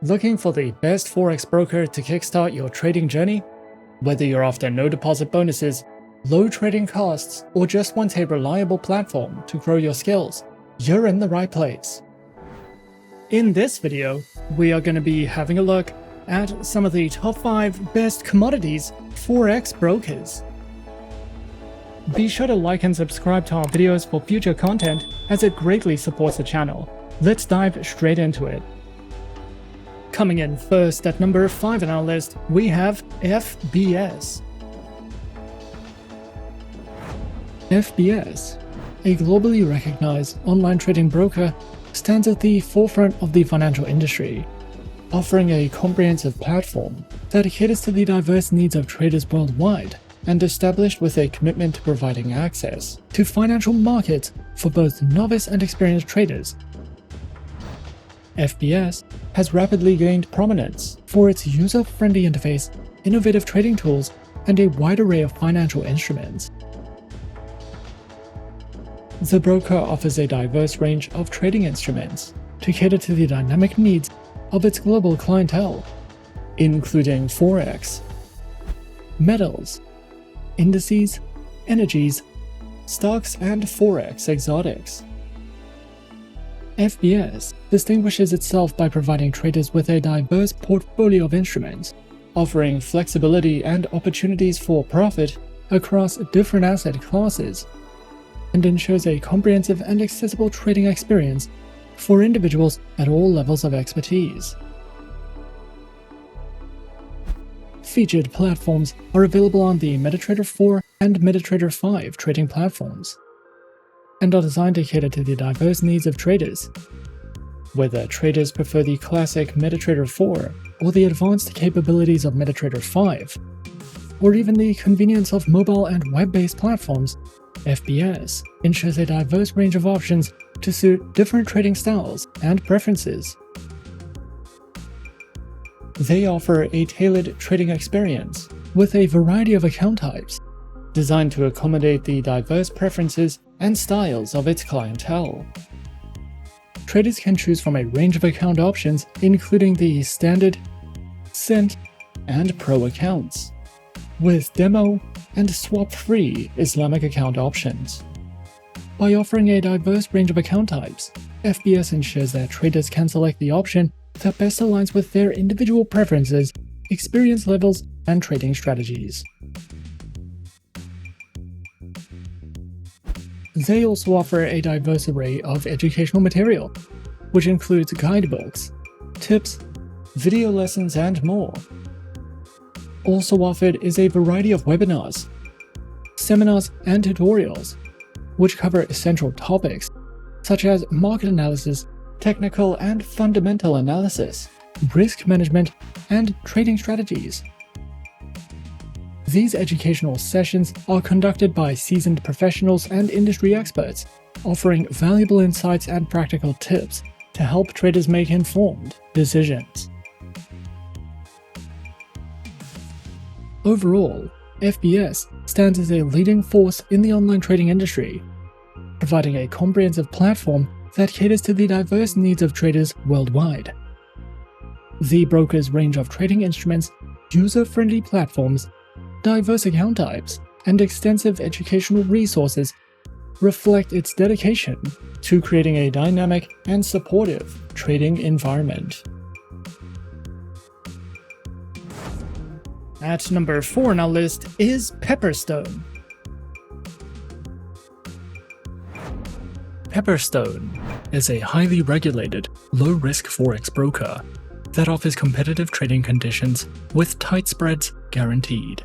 Looking for the best Forex broker to kickstart your trading journey? Whether you're after no deposit bonuses, low trading costs, or just want a reliable platform to grow your skills, you're in the right place. In this video, we are going to be having a look at some of the top 5 best commodities Forex brokers. Be sure to like and subscribe to our videos for future content, as it greatly supports the channel. Let's dive straight into it. Coming in first at number 5 on our list, we have FBS. FBS, a globally recognized online trading broker, stands at the forefront of the financial industry, offering a comprehensive platform that caters to the diverse needs of traders worldwide and established with a commitment to providing access to financial markets for both novice and experienced traders. FBS has rapidly gained prominence for its user-friendly interface, innovative trading tools, and a wide array of financial instruments. The broker offers a diverse range of trading instruments to cater to the dynamic needs of its global clientele, including Forex, metals, indices, energies, stocks, and Forex exotics. FBS distinguishes itself by providing traders with a diverse portfolio of instruments, offering flexibility and opportunities for profit across different asset classes, and ensures a comprehensive and accessible trading experience for individuals at all levels of expertise. Featured platforms are available on the MetaTrader 4 and MetaTrader 5 trading platforms, and are designed to cater to the diverse needs of traders. Whether traders prefer the classic MetaTrader 4 or the advanced capabilities of MetaTrader 5, or even the convenience of mobile and web-based platforms, FBS ensures a diverse range of options to suit different trading styles and preferences. They offer a tailored trading experience with a variety of account types, designed to accommodate the diverse preferences and styles of its clientele. Traders can choose from a range of account options, including the Standard, Cent, and Pro accounts, with demo and swap-free Islamic account options. By offering a diverse range of account types, FBS ensures that traders can select the option that best aligns with their individual preferences, experience levels, and trading strategies. They also offer a diverse array of educational material, which includes guidebooks, tips, video lessons, and more. Also offered is a variety of webinars, seminars, and tutorials, which cover essential topics such as market analysis, technical and fundamental analysis, risk management, and trading strategies. These educational sessions are conducted by seasoned professionals and industry experts, offering valuable insights and practical tips to help traders make informed decisions. Overall, FBS stands as a leading force in the online trading industry, providing a comprehensive platform that caters to the diverse needs of traders worldwide. The broker's range of trading instruments, user-friendly platforms, diverse account types, and extensive educational resources reflect its dedication to creating a dynamic and supportive trading environment. At number 4 on our list is Pepperstone. Pepperstone is a highly regulated, low-risk Forex broker that offers competitive trading conditions with tight spreads guaranteed.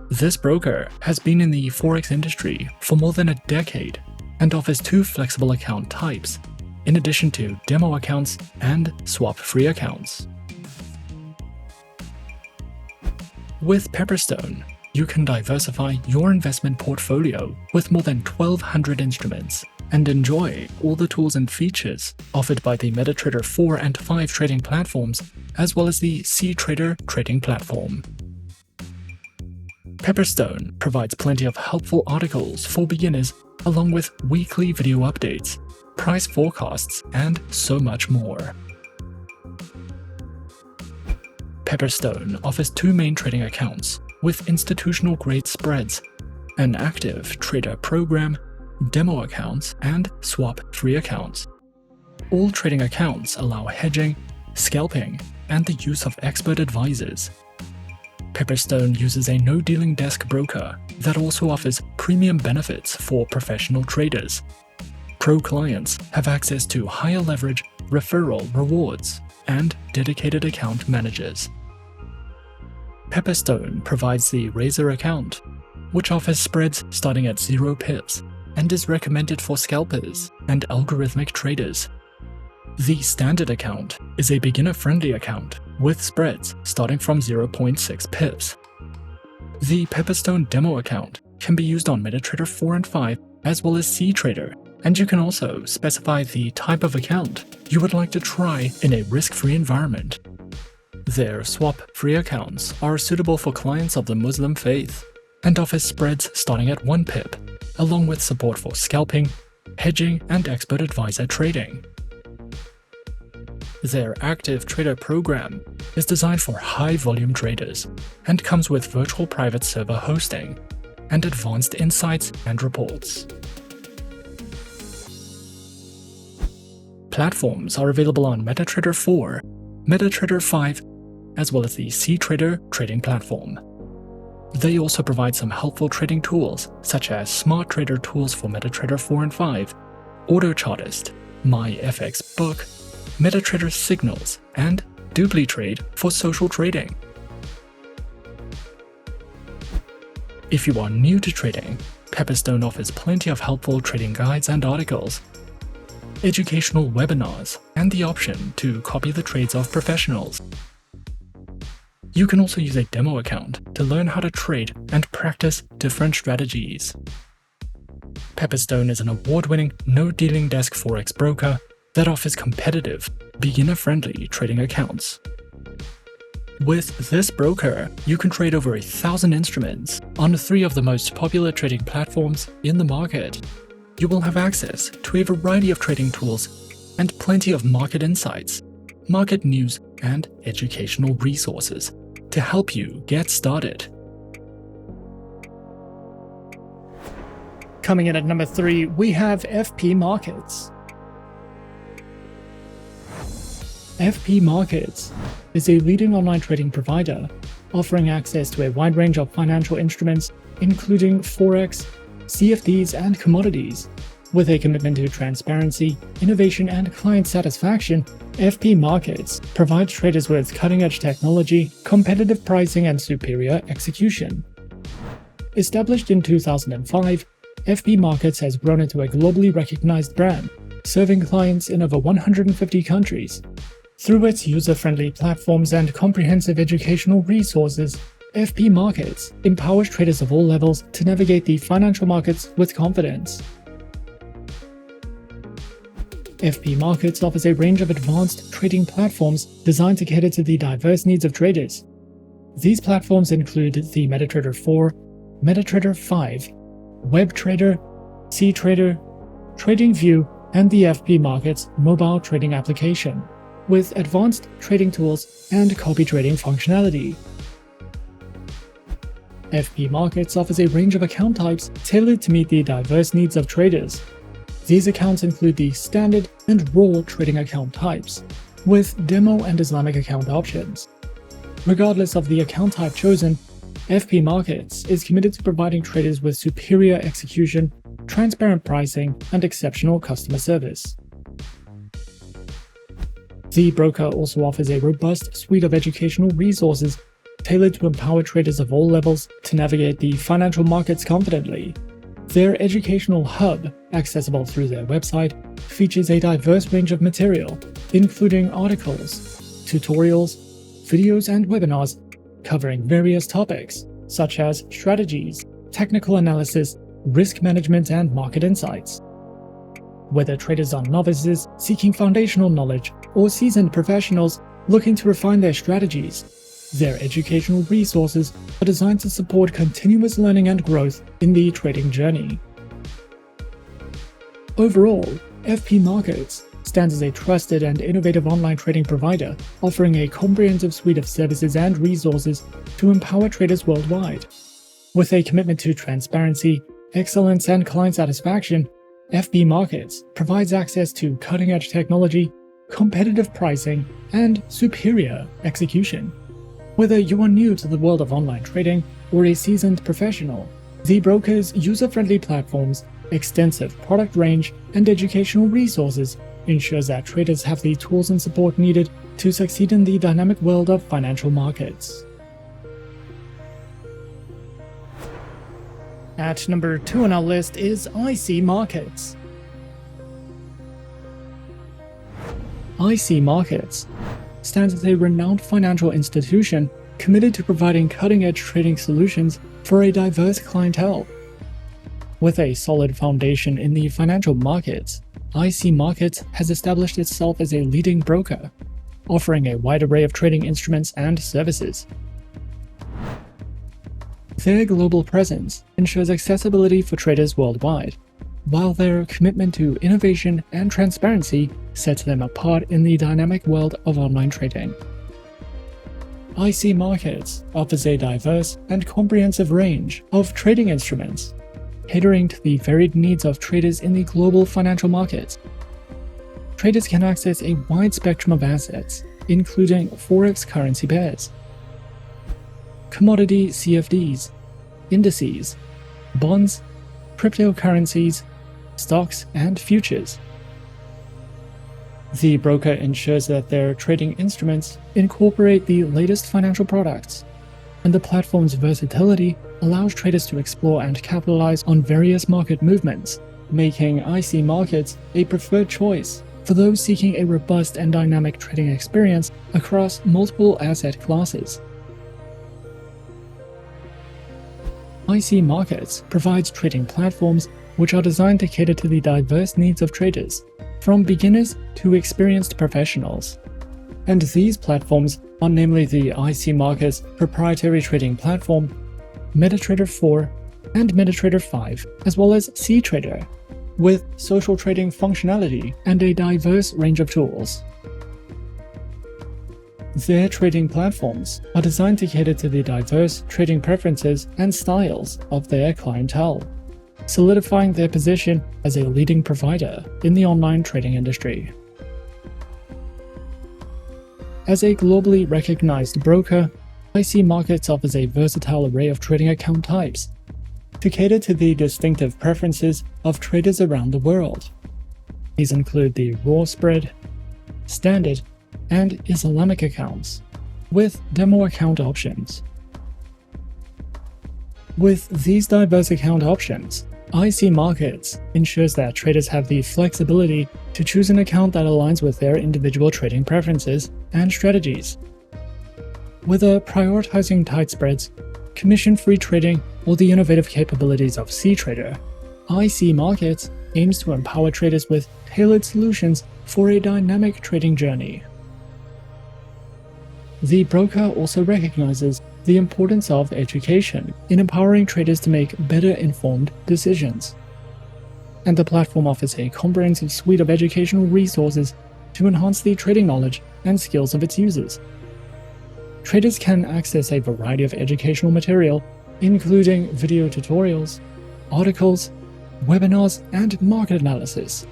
This broker has been in the Forex industry for more than a decade and offers 2 flexible account types, in addition to demo accounts and swap-free accounts. With Pepperstone, you can diversify your investment portfolio with more than 1,200 instruments and enjoy all the tools and features offered by the MetaTrader 4 and 5 trading platforms, as well as the CTrader trading platform. Pepperstone provides plenty of helpful articles for beginners, along with weekly video updates, price forecasts, and so much more. Pepperstone offers two main trading accounts with institutional-grade spreads, an active trader program, demo accounts, and swap-free accounts. All trading accounts allow hedging, scalping, and the use of expert advisors. Pepperstone uses a no-dealing desk broker that also offers premium benefits for professional traders. Pro clients have access to higher leverage, referral rewards, and dedicated account managers. Pepperstone provides the Razor account, which offers spreads starting at 0 pips and is recommended for scalpers and algorithmic traders. The Standard account is a beginner-friendly account with spreads starting from 0.6 pips. The Pepperstone demo account can be used on MetaTrader 4 and 5 as well as CTrader, and you can also specify the type of account you would like to try in a risk-free environment. Their swap-free accounts are suitable for clients of the Muslim faith and offer spreads starting at 1 pip, along with support for scalping, hedging, and expert advisor trading. Their active trader program is designed for high-volume traders and comes with virtual private server hosting and advanced insights and reports. Platforms are available on MetaTrader 4, MetaTrader 5, as well as the CTrader trading platform. They also provide some helpful trading tools such as Smart Trader tools for MetaTrader 4 and 5, AutoChartist, MyFXBook, MetaTrader Signals, and DupliTrade for social trading. If you are new to trading, Pepperstone offers plenty of helpful trading guides and articles, educational webinars, and the option to copy the trades of professionals. You can also use a demo account to learn how to trade and practice different strategies. Pepperstone is an award-winning no-dealing desk forex broker that offers competitive, beginner-friendly trading accounts. With this broker, you can trade over 1,000 instruments on 3 of the most popular trading platforms in the market. You will have access to a variety of trading tools and plenty of market insights, market news, and educational resources to help you get started. Coming in at number 3, we have FP Markets. FP Markets is a leading online trading provider, offering access to a wide range of financial instruments, including Forex, CFDs, and commodities. With a commitment to transparency, innovation, and client satisfaction, FP Markets provides traders with cutting-edge technology, competitive pricing, and superior execution. Established in 2005, FP Markets has grown into a globally recognized brand, serving clients in over 150 countries. Through its user-friendly platforms and comprehensive educational resources, FP Markets empowers traders of all levels to navigate the financial markets with confidence. FP Markets offers a range of advanced trading platforms designed to cater to the diverse needs of traders. These platforms include the MetaTrader 4, MetaTrader 5, WebTrader, CTrader, TradingView, and the FP Markets mobile trading application, with advanced trading tools and copy trading functionality. FP Markets offers a range of account types tailored to meet the diverse needs of traders. These accounts include the standard and raw trading account types, with demo and Islamic account options. Regardless of the account type chosen, FP Markets is committed to providing traders with superior execution, transparent pricing, and exceptional customer service. The broker also offers a robust suite of educational resources tailored to empower traders of all levels to navigate the financial markets confidently. Their educational hub, accessible through their website, features a diverse range of material, including articles, tutorials, videos, and webinars covering various topics such as strategies, technical analysis, risk management, and market insights. Whether traders are novices seeking foundational knowledge or seasoned professionals looking to refine their strategies, their educational resources are designed to support continuous learning and growth in the trading journey. Overall, FP Markets stands as a trusted and innovative online trading provider, offering a comprehensive suite of services and resources to empower traders worldwide. With a commitment to transparency, excellence, and client satisfaction, FB Markets provides access to cutting-edge technology, competitive pricing, and superior execution. Whether you are new to the world of online trading or a seasoned professional, the broker's user-friendly platforms, extensive product range, and educational resources ensures that traders have the tools and support needed to succeed in the dynamic world of financial markets. At number 2 on our list is IC Markets. IC Markets stands as a renowned financial institution committed to providing cutting-edge trading solutions for a diverse clientele. With a solid foundation in the financial markets, IC Markets has established itself as a leading broker, offering a wide array of trading instruments and services. Their global presence ensures accessibility for traders worldwide, while their commitment to innovation and transparency sets them apart in the dynamic world of online trading. IC Markets offers a diverse and comprehensive range of trading instruments, catering to the varied needs of traders in the global financial markets. Traders can access a wide spectrum of assets, including Forex currency pairs, commodity CFDs, indices, bonds, cryptocurrencies, stocks, and futures. The broker ensures that their trading instruments incorporate the latest financial products, and the platform's versatility allows traders to explore and capitalize on various market movements, making IC Markets a preferred choice for those seeking a robust and dynamic trading experience across multiple asset classes. IC Markets provides trading platforms which are designed to cater to the diverse needs of traders, from beginners to experienced professionals. And these platforms are namely the IC Markets proprietary trading platform, MetaTrader 4, and MetaTrader 5, as well as CTrader, with social trading functionality and a diverse range of tools. Their trading platforms are designed to cater to the diverse trading preferences and styles of their clientele, solidifying their position as a leading provider in the online trading industry. As a globally recognized broker, IC Markets offers a versatile array of trading account types to cater to the distinctive preferences of traders around the world. These include the raw spread, standard, and Islamic accounts, with demo account options. With these diverse account options, IC Markets ensures that traders have the flexibility to choose an account that aligns with their individual trading preferences and strategies. Whether prioritizing tight spreads, commission-free trading, or the innovative capabilities of CTrader, IC Markets aims to empower traders with tailored solutions for a dynamic trading journey. The broker also recognizes the importance of education in empowering traders to make better informed decisions. And the platform offers a comprehensive suite of educational resources to enhance the trading knowledge and skills of its users. Traders can access a variety of educational material, including video tutorials, articles, webinars, and market analysis,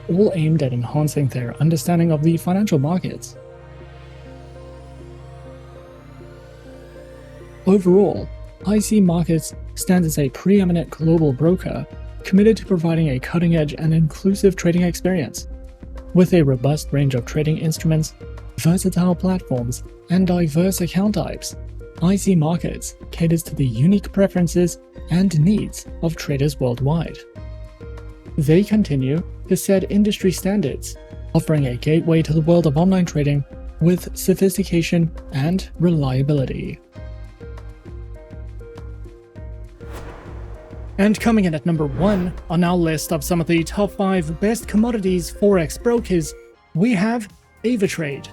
all aimed at enhancing their understanding of the financial markets. Overall, IC Markets stands as a preeminent global broker committed to providing a cutting-edge and inclusive trading experience. With a robust range of trading instruments, versatile platforms, and diverse account types, IC Markets caters to the unique preferences and needs of traders worldwide. They continue to set industry standards, offering a gateway to the world of online trading with sophistication and reliability. And coming in at number 1 on our list of some of the top 5 best commodities Forex brokers, we have Avatrade.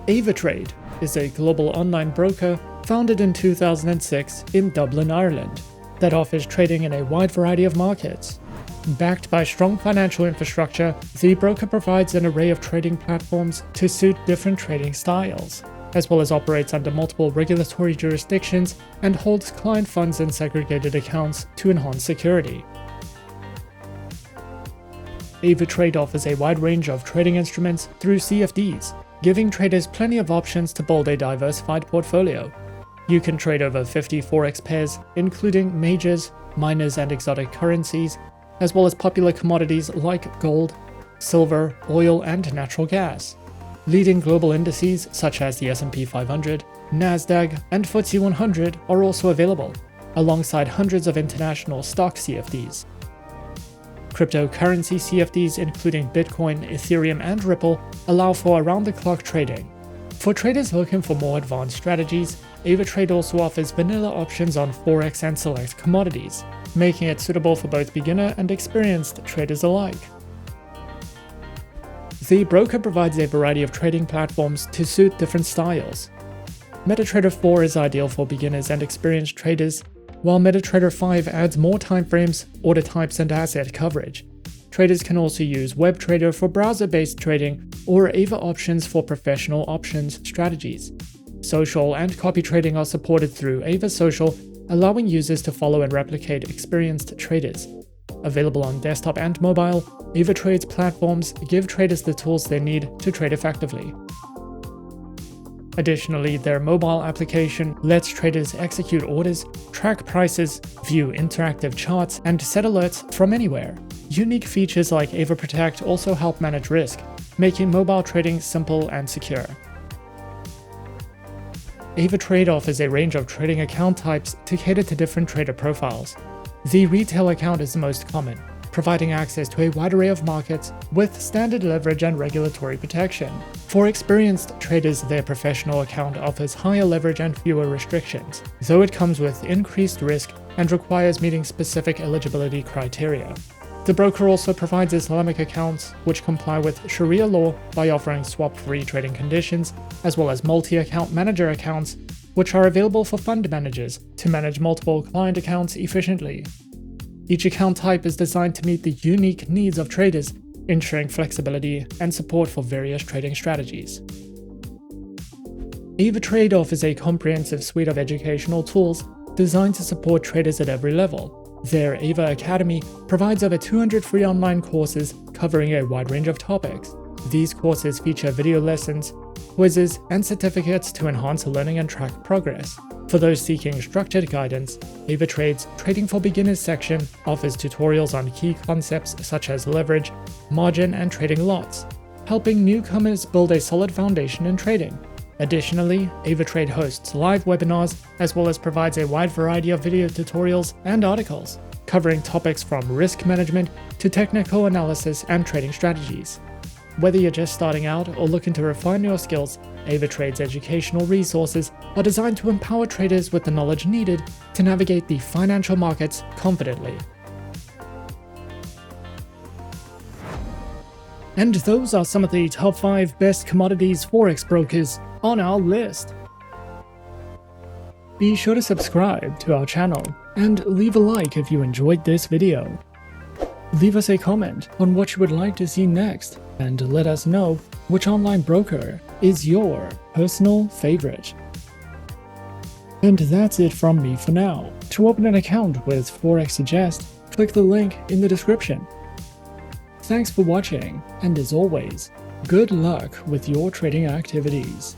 Avatrade is a global online broker founded in 2006 in Dublin, Ireland, that offers trading in a wide variety of markets. Backed by strong financial infrastructure, the broker provides an array of trading platforms to suit different trading styles, as well as operates under multiple regulatory jurisdictions and holds client funds in segregated accounts to enhance security. Avatrade offers a wide range of trading instruments through CFDs, giving traders plenty of options to build a diversified portfolio. You can trade over 50 Forex pairs, including majors, minors, and exotic currencies, as well as popular commodities like gold, silver, oil, and natural gas. Leading global indices such as the S&P 500, Nasdaq, and FTSE 100 are also available, alongside hundreds of international stock CFDs. Cryptocurrency CFDs including Bitcoin, Ethereum, and Ripple allow for around-the-clock trading. For traders looking for more advanced strategies, Avatrade also offers vanilla options on Forex and select commodities, making it suitable for both beginner and experienced traders alike. The broker provides a variety of trading platforms to suit different styles. MetaTrader 4 is ideal for beginners and experienced traders, while MetaTrader 5 adds more timeframes, order types, and asset coverage. Traders can also use WebTrader for browser-based trading or Ava options for professional options strategies. Social and copy trading are supported through Ava Social, allowing users to follow and replicate experienced traders. Available on desktop and mobile, Avatrade's platforms give traders the tools they need to trade effectively. Additionally, their mobile application lets traders execute orders, track prices, view interactive charts, and set alerts from anywhere. Unique features like Ava Protect also help manage risk, making mobile trading simple and secure. Avatrade offers a range of trading account types to cater to different trader profiles. The retail account is the most common, providing access to a wide array of markets with standard leverage and regulatory protection. For experienced traders, their professional account offers higher leverage and fewer restrictions, though it comes with increased risk and requires meeting specific eligibility criteria. The broker also provides Islamic accounts, which comply with Sharia law by offering swap-free trading conditions, as well as multi-account manager accounts, which are available for fund managers to manage multiple client accounts efficiently. Each account type is designed to meet the unique needs of traders, ensuring flexibility and support for various trading strategies. Avatrade offers a comprehensive suite of educational tools designed to support traders at every level. Their Ava Academy provides over 200 free online courses covering a wide range of topics. These courses feature video lessons, quizzes, and certificates to enhance learning and track progress. For those seeking structured guidance, Avatrade's Trading for Beginners section offers tutorials on key concepts such as leverage, margin, and trading lots, helping newcomers build a solid foundation in trading. Additionally, Avatrade hosts live webinars as well as provides a wide variety of video tutorials and articles, covering topics from risk management to technical analysis and trading strategies. Whether you're just starting out or looking to refine your skills, Avatrade's educational resources are designed to empower traders with the knowledge needed to navigate the financial markets confidently. And those are some of the top 5 best commodities Forex brokers on our list. Be sure to subscribe to our channel and leave a like if you enjoyed this video. Leave us a comment on what you would like to see next, and let us know which online broker is your personal favorite. And that's it from me for now. To open an account with Forexsuggest, click the link in the description. Thanks for watching, and as always, good luck with your trading activities.